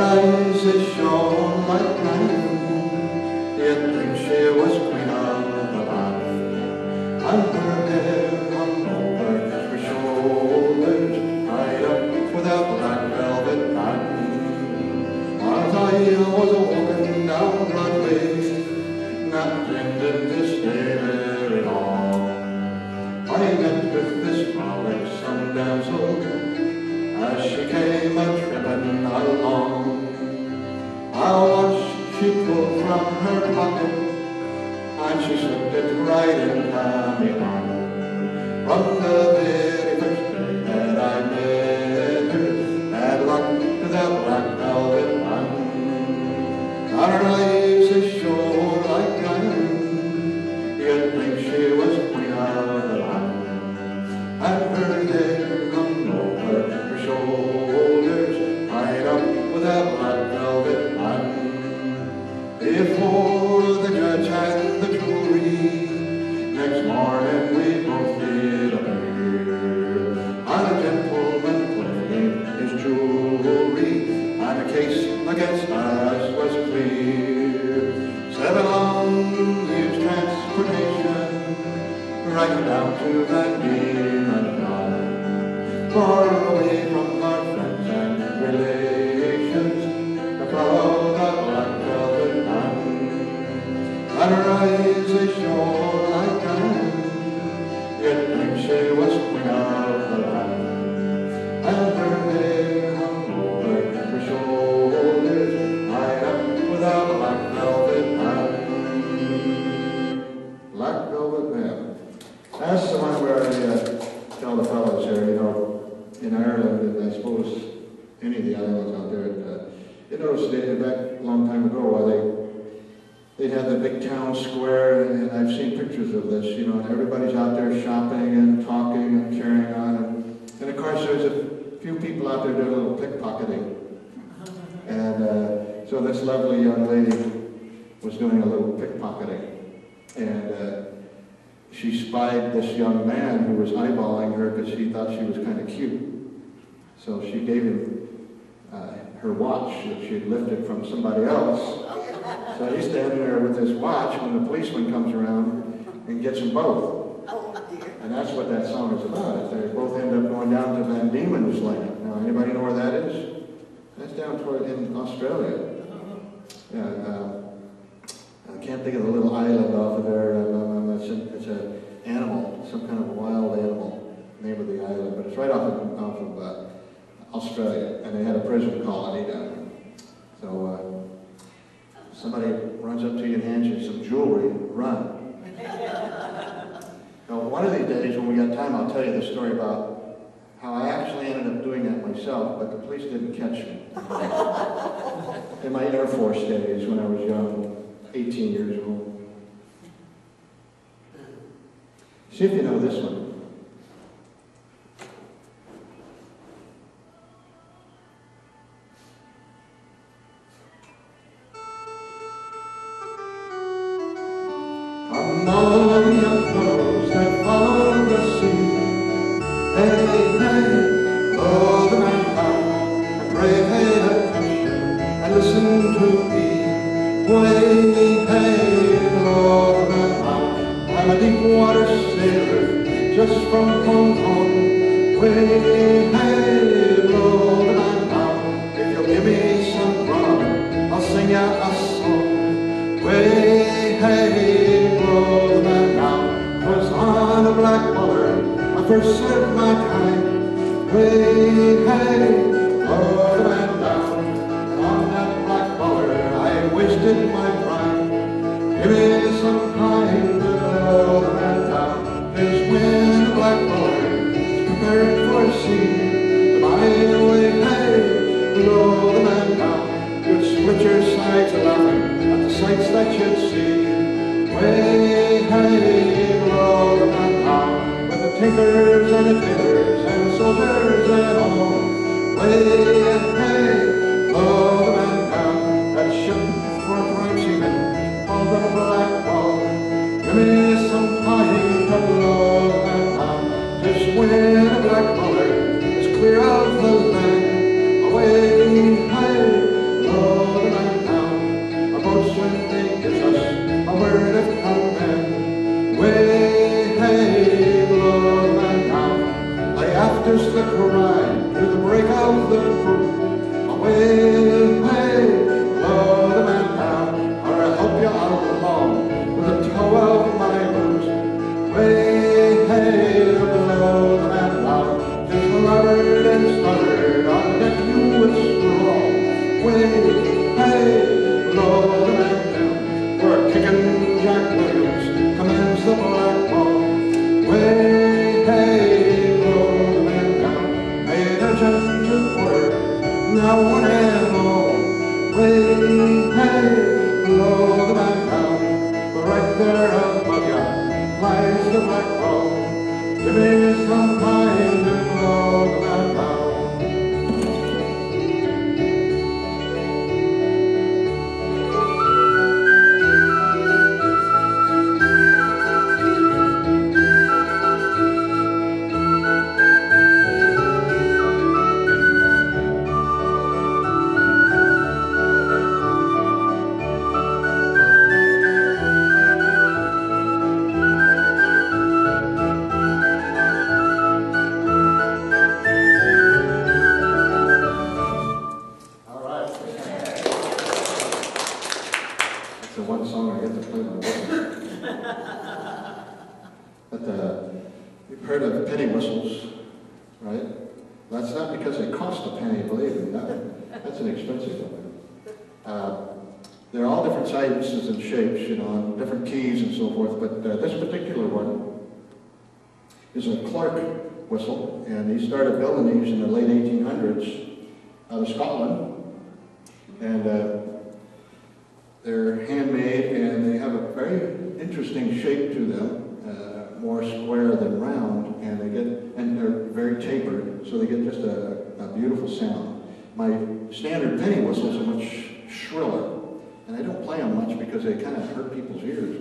eyes they shone like diamonds, you'd think she was queen of the land. And her hair hung over her shoulders, tied up with a black velvet band. As I was walking down Broadway, not intended to stay very long, I met with this frolicsome damsel as she came a-tripping along. I watched she pulled from her pocket, and she slipped it right into me arm. From the very first day that I met her, bad luck to that black velvet band. And her eyes they shone like diamonds, you'd think she was queen of the land. And her hair hung over her shoulders, tied up with a black velvet band. Before the judge and the jury, next morning we both did appear, and a gentleman claimed his jewelry, and a case against us was clear. 7 long years transportation, right down to Van Diemen, far away from our friends and relations, to follow the black velvet band. And her eyes they shone like diamonds, you'd think she was queen of the land. And her hair hung over her shoulders, tied up with a black velvet band. Black velvet band. That's the one where I tell the fellows here, you know, in Ireland, and I suppose any of the islands out there, you notice back a long time ago, they'd have the big town square, and I've seen pictures of this, you know, and everybody's out there shopping and talking and carrying on, and of course there's a few people out there doing a little pickpocketing, and so this lovely young lady was doing a little pickpocketing, and she spied this young man who was eyeballing her because she thought she was kind of cute. So she gave him her watch that she had lifted from somebody else. So he's standing there with this watch when the policeman comes around and gets them both. And that's what that song is about. They both end up going down to Van Diemen's Land. Now, anybody know where that is? That's down toward in Australia. Yeah, I can't think of the little island off of there. It's an animal, some kind of wild animal, name of the island, but it's right off of Australia, and they had a prison colony down there. So somebody runs up to you and hands you some jewelry, run. Now, one of these days when we got time, I'll tell you the story about how I actually ended up doing that myself, but the police didn't catch me. In my Air Force days when I was young, 18 years old. See if you know this one. Among the young fellows that follow the sea, hey, hey, blow the man down, and pray, hey, attention, and listen to me. Way, hey, blow the man down. I'm a deep water sailor, just from Hong Kong. Way, hey, blow the man down. If you'll give me some rum, I'll sing ya a song. Way, hey, blow the man down. 'Twas on a black buller I first served my time. Way, hey, blow the man down. And on that black buller I wasted my prime. Give me some pine to blow the man down. 'Tis when a black buller is prepared for sea, the byway, hey, blow the man down. You'd split your sides a-laughing at the sights that you'd see. Way, hey, blow the man down, with the tinkers and the tailors and the soldiers at home. Way, hey, blow the man down, that ship for prime seamen called the Black Ball. Give me some pine to blow the man down, just when a black buller is clear of the land. Away, hey, the cry to the break of the crew. Away, hey, blow the man down, or I'll help you out along with the toe of my boots. Way, hey, blow the man down, just fluttered and stuttered on deck you with straw. Way, hey, blow the man down, for kicking Jack Williams commands the black ball. Way, hey, blow the man down, made a gentle quarter, now one and all. Way, hey, blow the man down, but right there above ya lies the black ball. Give me some time to blow the man down. The one song I get to play my whistle. But you've heard of penny whistles, right? That's not because they cost a penny, believe me. That's an expensive one. They're all different sizes and shapes, you know, and different keys and so forth. But this particular one is a Clark whistle, and he started building these in the late 1800s out of Scotland. And they're handmade, and they have a very interesting shape to them, more square than round, and they're very tapered, so they get just a beautiful sound. My standard penny whistles are much shriller, and I don't play them much because they kind of hurt people's ears.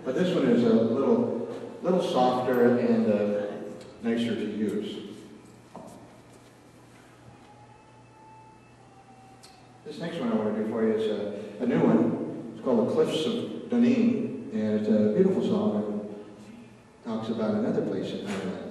But this one is a little softer and nicer to use. This next one I want to do for you is a new one. It's called The Cliffs of Dunedin, and it's a beautiful song. It talks about another place in Ireland.